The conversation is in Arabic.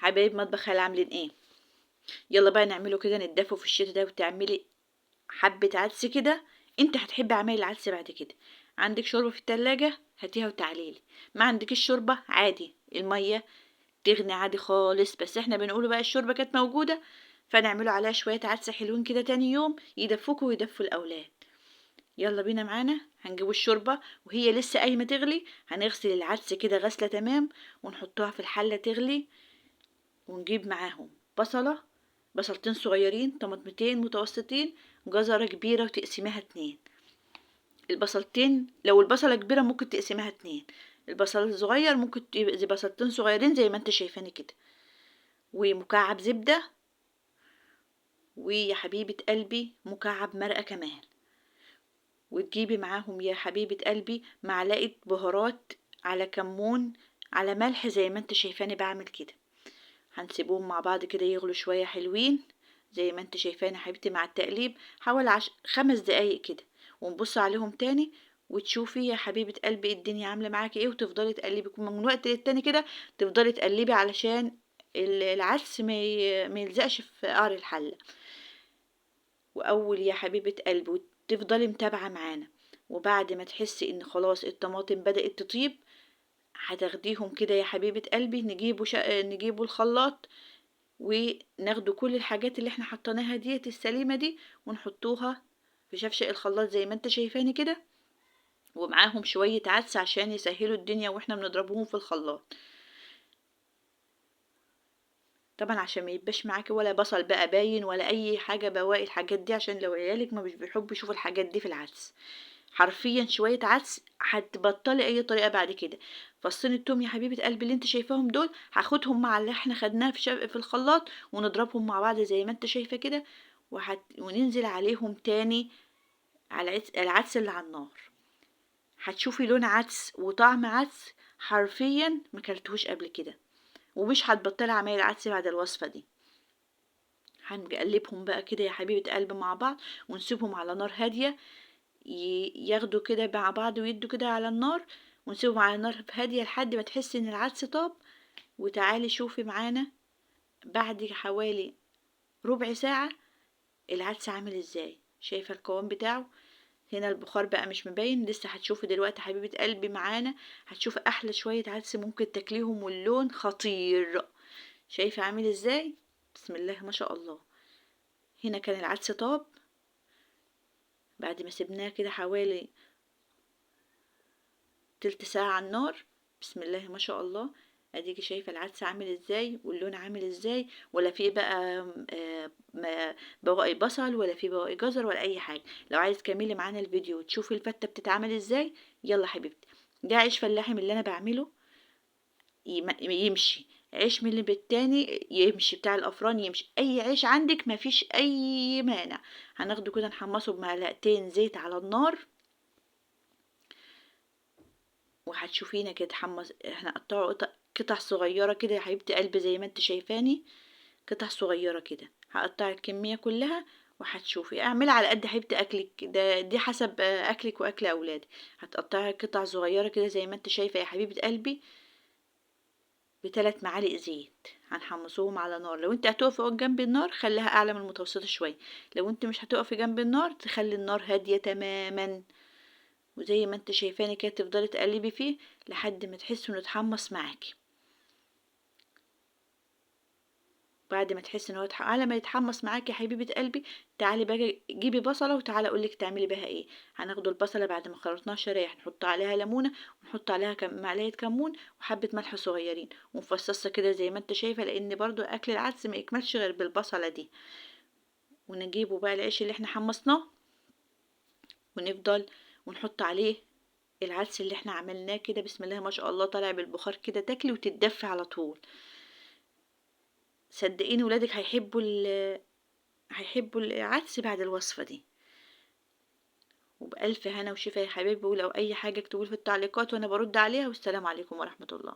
حبايب مطبخ خال عاملين ايه؟ يلا بقى نعمله كده، نتدفوا في الشتا ده وتعملي حبة عدس كده. انت هتحبي عمايل العدس بعد كده. عندك شوربة في التلاجة هاتيها وتعاليلي. ما عندك الشوربة عادي، المية تغني عادي خالص، بس احنا بنقوله بقى الشوربة كانت موجودة، فنعمله عليها شوية عدس حلوين كده تاني يوم يدفوكوا ويدفوا الأولاد. يلا بينا معانا، هنجيبوا الشوربة وهي لسه قايمة تغلي، هنغسل العدس كده غسلة تمام ونحطها في الحلة تغلي. ونجيب معاهم بصلتين صغيرين، طماطمتين متوسطين، جزرة كبيرة وتقسميها 2. البصلتين لو البصلة كبيرة ممكن تقسميها 2، البصل الصغير ممكن تبقى زي بصلتين صغيرين زي ما انت شايفاني كده. ومكعب زبدة، ويا حبيبة قلبي مكعب مرقة كمان. وتجيبي معاهم يا حبيبة قلبي معلقة بهارات، على كمون، على ملح زي ما انت شايفاني بعمل كده. هنسيبهم مع بعض كده يغلوا شوية حلوين زي ما انت شايفانا حبيبتي مع التقليب حوالي 5 دقايق كده، ونبص عليهم تاني وتشوفي يا حبيبة قلبي الدنيا عاملة معاكي ايه، وتفضلي تقلبي من وقت للتاني كده، تفضلي تقلبي علشان العدس ما يلزقش في قعر الحلة. واول يا حبيبة قلبي وتفضلي متابعة معانا، وبعد ما تحسي ان خلاص الطماطم بدأت تطيب هتاخديهم كده يا حبيبة قلبي، نجيبوا الخلاط وناخدوا كل الحاجات اللي احنا حطيناها ديت السليمة دي ونحطوها في شفشق الخلاط زي ما انت شايفاني كده، ومعاهم شوية عدس عشان يسهلوا الدنيا واحنا بنضربهم في الخلاط. طبعا عشان ما يبقاش معاكي ولا بصل بقى باين ولا اي حاجة بواقي الحاجات دي، عشان لو عيالك ما مش بيحبوا يشوفوا الحاجات دي في العدس. حرفيا شوية عدس هتبطلي اي طريقة بعد كده. فصين التوم يا حبيبة قلبي اللي انت شايفاهم دول هاخدهم مع اللي احنا خدناه في الخلاط ونضربهم مع بعض زي ما انت شايفة كده، وننزل عليهم تاني على العدس اللي على النار. هتشوفي لون عدس وطعم عدس حرفيا مكلتهوش قبل كده، ومش هتبطلي عمايل العدس بعد الوصفة دي. هنقلبهم بقى كده يا حبيبة قلب مع بعض ونسيبهم على نار هادية ياخدوا كده مع بعض ويدوا كده على النار، ونسيبهم على نار هادية لحد ما تحسي ان العدس طاب. وتعالي شوفي معانا بعد حوالي ربع ساعة العدس عامل ازاي، شايفة القوام بتاعه. هنا البخار بقى مش مبين لسه، هتشوفي دلوقتي حبيبة قلبي معانا، هتشوفي احلى شوية عدس ممكن تاكليهم واللون خطير. شايفة عامل ازاي؟ بسم الله ما شاء الله. هنا كان العدس طاب بعد ما سبناه كده حوالي تلت ساعة على النار. بسم الله ما شاء الله. اديكي شايفة العدس عامل ازاي واللون عامل ازاي، ولا فيه بقى بواقي بصل ولا فيه بواقي جزر ولا اي حاجة. لو عايز تكملي معانا الفيديو وتشوفي الفتة بتتعمل ازاي يلا حبيبتي. ده عيش فلاحي من اللي انا بعمله يمشي، عيش من اللي بالتاني يمشي، بتاع الافران يمشي، اي عيش عندك مفيش اي مانع. هناخده كده نحمصه بمعلقتين زيت على النار، وهتشوفينا كده اتحمص. احنا قطعه قطع صغيرة كده يا حبيبتي قلبي زي ما انت شايفاني، قطع صغيرة كده. هقطع الكمية كلها وهتشوفي اعملي على قد حبيبتي اكلك ده، دي حسب اكلك واكل اولادك. هتقطعي قطع صغيرة كده زي ما انت شايفة يا حبيبة قلبي، ب3 معالق زيت. هنحمصوهم على نار، لو انت هتقفي جنب النار خليها اعلى من المتوسطة شوية، لو انت مش هتقفي جنب النار تخلي النار هادية تماما. وزي ما انت شايفاني كده تفضلي تقلبي فيه لحد ما تحسي انه اتحمص معاكي. بعد ما تحسي ان هو على ما يتحمص معاكي يا حبيبه قلبي، تعالي بقى جيبي بصله وتعالي اقولك تعملي بها ايه. هناخد البصله بعد ما خلطناها شرايح نحط عليها ليمونه، ونحط عليها معلقه كمون وحبه ملح صغيرين ونفصصها كده زي ما انت شايفه، لان برضو اكل العدس ما يكملش غير بالبصله دي. ونجيبه بقى العيش اللي احنا حمصناه ونفضل ونحط عليه العدس اللي احنا عملناه كده. بسم الله ما شاء الله طالع بالبخار كده، تاكلي وتتدفي على طول. صدقيني ولادك هيحبوا العدس بعد الوصفة دي. وبألف هنا وشفا يا حبايبي، ولو أي حاجة اكتبولي في التعليقات وأنا برد عليها، والسلام عليكم ورحمة الله.